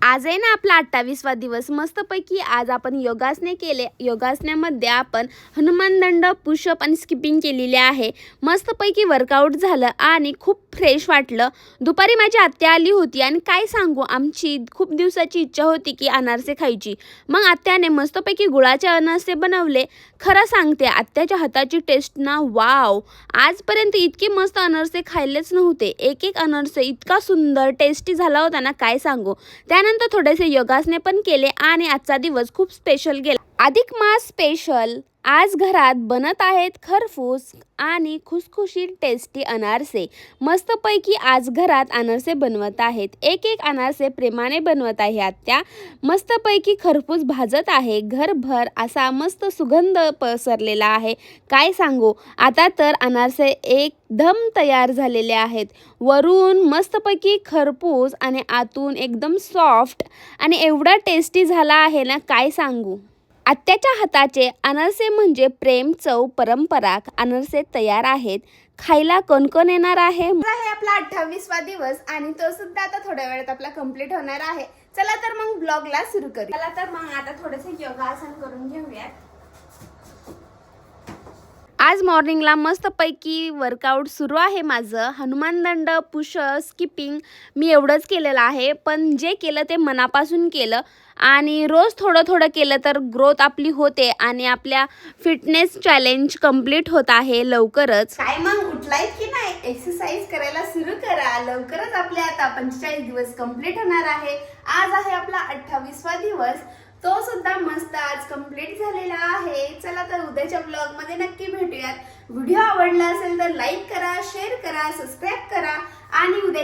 आज आहे ना आपला 28वा दिवस। मस्तपैकी आज आपण योगासने केले। योगासनामध्ये आपण हनुमान दंड, पुशअप आणि स्किपिंग केलेले आहे। मस्तपैकी वर्कआउट झालं आणि खूप फ्रेश वाटलं। दुपारी माझी आत्या आली होती आणि काय सांगू, आमची खूप दिवसाची इच्छा होती की अनारसे खायची। मग आत्याने मस्तपैकी गुळाचे अनारसे बनवले। खरं सांगते, आत्याच्या हाताची टेस्ट ना वाव, आजपर्यंत इतके मस्त अनारसे खाल्लेच नव्हते। एक एक अनारसे इतका सुंदर टेस्टी झाला होता ना, काय सांगू। त्यानंतर थोडेसे योगासने पण केले आणि आजचा दिवस खूप स्पेशल गेला। अधिक मास स्पेशल। आज घरात बनत आहेत खरपूस आणि खुसखुशीत टेस्टी अनारसे। मस्तपैकी आज घरात अनारसे बनवत आहेत। एक एक अनारसे प्रेमाने बनवत आहे आत्या। मस्तपैकी खरपूस भाजत आहे। घरभर असा मस्त सुगंध पसरलेला आहे, काय सांगू। आता तर अनारसे एकदम तयार झालेले आहेत। वरून मस्तपैकी खरपूस आणि आतून एकदम सॉफ्ट आणि एवढा टेस्टी झाला आहे ना, काय सांगू। आत्याच्या हाताचे अनारसे म्हणजे प्रेम, चव, परंपरा। अनारसे तयार आहेत, खायला कोण कोण येणार आहे। आहे आपला 28वा दिवस आणि तो सुद्धा आता थोड्या वेळात आपला कंप्लीट होणार आहे। चला तर मग ब्लॉगला सुरू करू। चला तर मग आता थोडेसे योगासन करून घेऊयात। आज मॉर्निंगला मस्तपैकी वर्कआउट सुरू आहे माझं। हनुमान दंड, पुशअप, स्किपिंग मी एवढंच केलेलं आहे, पण जे केलं ते मनापासून केलं आणि रोज थोडं थोडं केलं तर ग्रोथ आपली होते आणि आपल्या फिटनेस चॅलेंज कंप्लीट होत आहे लवकरच। काय मग उठलायत की नाही? एक्सरसाइज करायला सुरू करा। लवकरच आपले आता 45 दिवस कंप्लीट होणार आहे। आज आहे आपला 28वा दिवस, तो सुद्धा मस्त आज कंप्लीट झालेला आहे। चला तर उद्याच्या ब्लॉग मध्ये नक्की भेटूयात। व्हिडिओ आवडला असेल तर लाईक करा, शेअर करा, सबस्क्राईब करा आणि उद्या